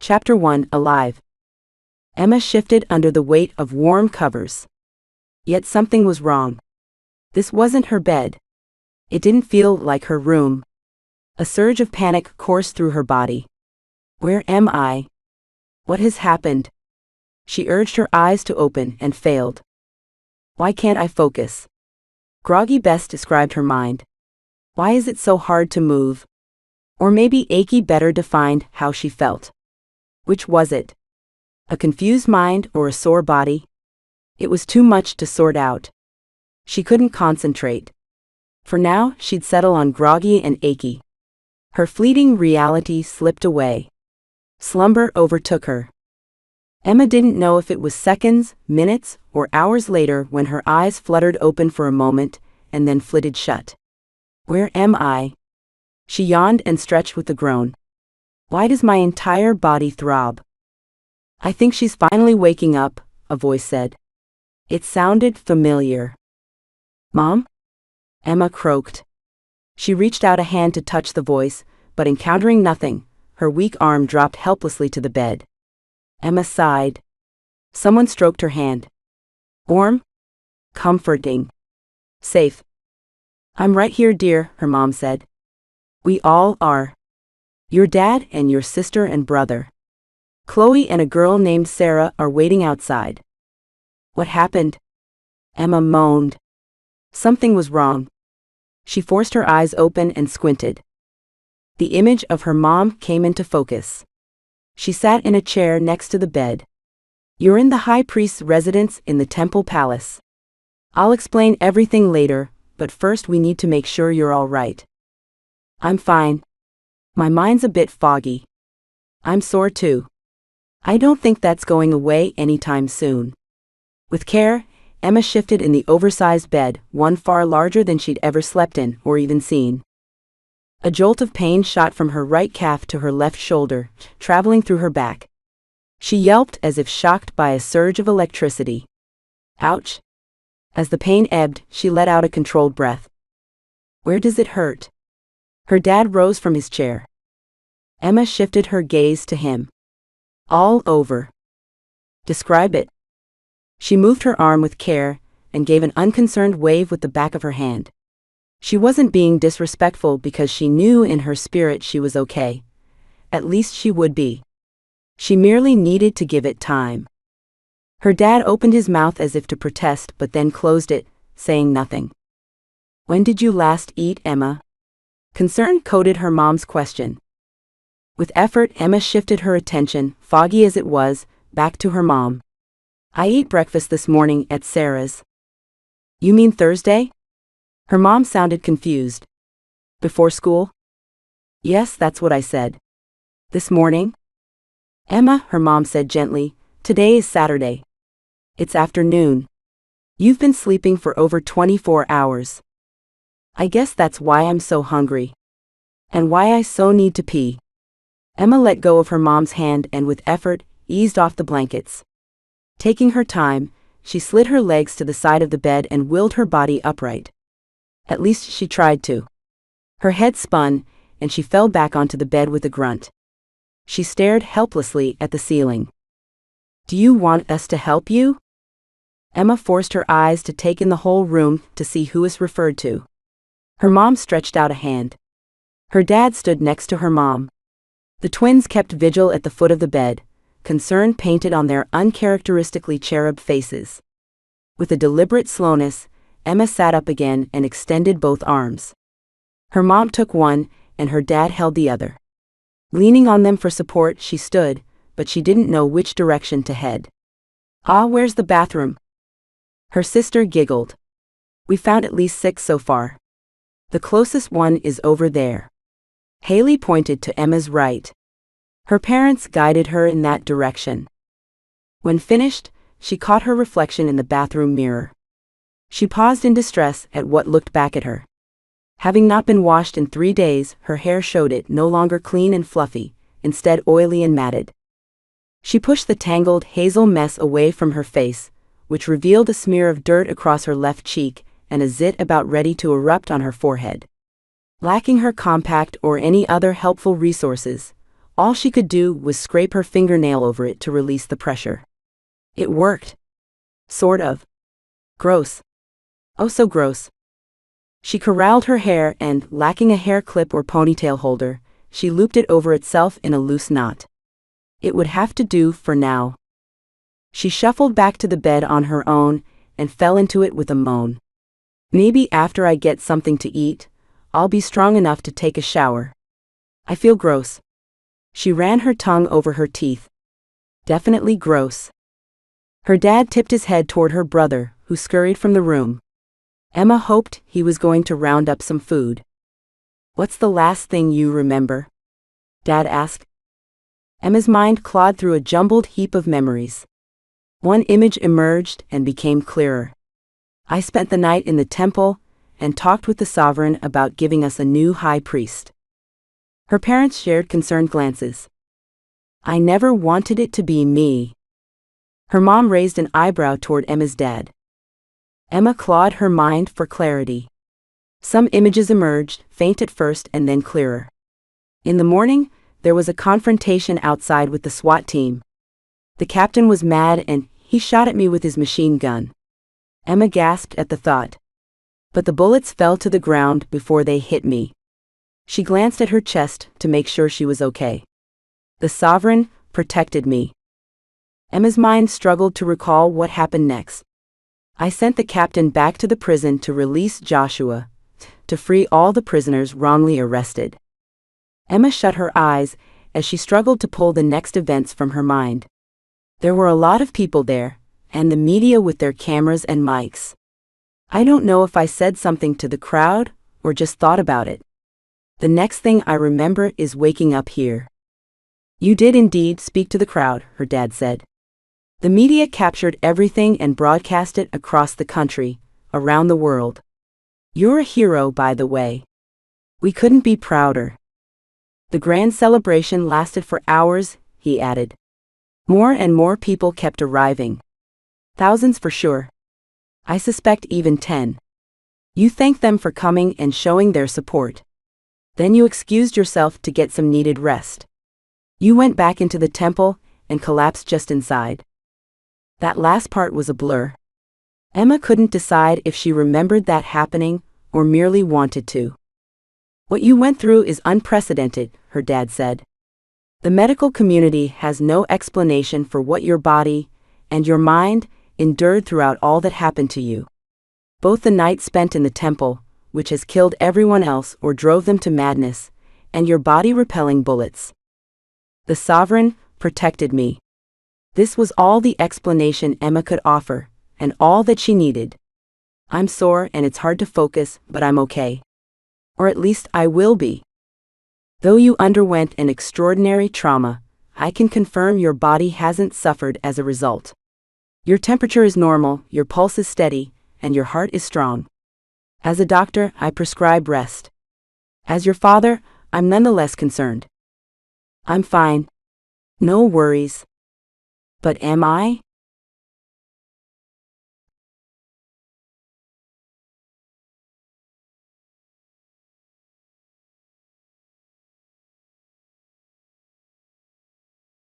Chapter 1 Alive. Emma shifted under the weight of warm covers. Yet something was wrong. This wasn't her bed. It didn't feel like her room. A surge of panic coursed through her body. Where am I? What has happened? She urged her eyes to open and failed. Why can't I focus? Groggy best described her mind. Why is it so hard to move? Or maybe achy better defined how she felt. Which was it? A confused mind or a sore body? It was too much to sort out. She couldn't concentrate. For now, she'd settle on Groggy and achy. Her fleeting reality slipped away. Slumber overtook her. Emma didn't know if it was seconds, minutes, or hours later when her eyes fluttered open for a moment and then flitted shut. Where am I? She yawned and stretched with a groan. Why does my entire body throb? I think she's finally waking up, a voice said. It sounded familiar. Mom? Emma croaked. She reached out a hand to touch the voice, but encountering nothing, her weak arm dropped helplessly to the bed. Emma sighed. Someone stroked her hand. Warm? Comforting. Safe. I'm right here, dear, her mom said. We all are. Your dad and your sister and brother. Chloe and a girl named Sarah are waiting outside. What happened? Emma moaned. Something was wrong. She forced her eyes open and squinted. The image of her mom came into focus. She sat in a chair next to the bed. You're in the high priest's residence in the temple palace. I'll explain everything later, but first we need to make sure you're all right. I'm fine. My mind's a bit foggy. I'm sore too. I don't think that's going away anytime soon. With care, Emma shifted in the oversized bed, one far larger than she'd ever slept in or even seen. A jolt of pain shot from her right calf to her left shoulder, traveling through her back. She yelped as if shocked by a surge of electricity. Ouch! As the pain ebbed, she let out a controlled breath. Where does it hurt? Her dad rose from his chair. Emma shifted her gaze to him. All over. Describe it. She moved her arm with care and gave an unconcerned wave with the back of her hand. She wasn't being disrespectful because she knew in her spirit she was okay. At least she would be. She merely needed to give it time. Her dad opened his mouth as if to protest but then closed it, saying nothing. When did you last eat, Emma? Concern coded her mom's question. With effort, Emma shifted her attention, foggy as it was, back to her mom. I ate breakfast this morning at Sarah's. You mean Thursday? Her mom sounded confused. Before school? Yes, that's what I said. This morning? Emma, her mom said gently, today is Saturday. It's afternoon. You've been sleeping for over 24 hours. I guess that's why I'm so hungry. And why I so need to pee. Emma let go of her mom's hand and with effort, eased off the blankets. Taking her time, she slid her legs to the side of the bed and willed her body upright. At least she tried to. Her head spun, and she fell back onto the bed with a grunt. She stared helplessly at the ceiling. Do you want us to help you? Emma forced her eyes to take in the whole room to see who was referred to. Her mom stretched out a hand. Her dad stood next to her mom. The twins kept vigil at the foot of the bed, concern painted on their uncharacteristically cherub faces. With a deliberate slowness, Emma sat up again and extended both arms. Her mom took one, and her dad held the other. Leaning on them for support, she stood, but she didn't know which direction to head. Where's the bathroom? Her sister giggled. We found at least 6 so far. The closest one is over there. Haley pointed to Emma's right. Her parents guided her in that direction. When finished, she caught her reflection in the bathroom mirror. She paused in distress at what looked back at her. Having not been washed in 3 days, her hair showed it no longer clean and fluffy, instead oily and matted. She pushed the tangled hazel mess away from her face, which revealed a smear of dirt across her left cheek and a zit about ready to erupt on her forehead. Lacking her compact or any other helpful resources, All she could do was scrape her fingernail over it to release the pressure. It worked. Sort of. Gross. Oh, so gross. She corralled her hair and, lacking a hair clip or ponytail holder, she looped it over itself in a loose knot. It would have to do for now. She shuffled back to the bed on her own and fell into it with a moan. Maybe after I get something to eat, I'll be strong enough to take a shower. I feel gross. She ran her tongue over her teeth. Definitely gross. Her dad tipped his head toward her brother, who scurried from the room. Emma hoped he was going to round up some food. What's the last thing you remember? Dad asked. Emma's mind clawed through a jumbled heap of memories. One image emerged and became clearer. I spent the night in the temple and talked with the sovereign about giving us a new high priest. Her parents shared concerned glances. I never wanted it to be me. Her mom raised an eyebrow toward Emma's dad. Emma clawed her mind for clarity. Some images emerged, faint at first and then clearer. In the morning, there was a confrontation outside with the SWAT team. The captain was mad and he shot at me with his machine gun. Emma gasped at the thought. But the bullets fell to the ground before they hit me. She glanced at her chest to make sure she was okay. The sovereign protected me. Emma's mind struggled to recall what happened next. I sent the captain back to the prison to release Joshua, to free all the prisoners wrongly arrested. Emma shut her eyes as she struggled to pull the next events from her mind. There were a lot of people there, and the media with their cameras and mics. I don't know if I said something to the crowd or just thought about it. The next thing I remember is waking up here. You did indeed speak to the crowd, her dad said. The media captured everything and broadcast it across the country, around the world. You're a hero, by the way. We couldn't be prouder. The grand celebration lasted for hours, he added. More and more people kept arriving. Thousands for sure. I suspect even 10. You thanked them for coming and showing their support. Then you excused yourself to get some needed rest. You went back into the temple and collapsed just inside. That last part was a blur. Emma couldn't decide if she remembered that happening or merely wanted to. What you went through is unprecedented, her dad said. The medical community has no explanation for what your body and your mind endured throughout all that happened to you. Both the night spent in the temple, which has killed everyone else or drove them to madness, and your body repelling bullets. The sovereign protected me. This was all the explanation Emma could offer, and all that she needed. I'm sore and it's hard to focus, but I'm okay. Or at least I will be. Though you underwent an extraordinary trauma, I can confirm your body hasn't suffered as a result. Your temperature is normal, your pulse is steady, and your heart is strong. As a doctor, I prescribe rest. As your father, I'm nonetheless concerned. I'm fine. No worries. But am I?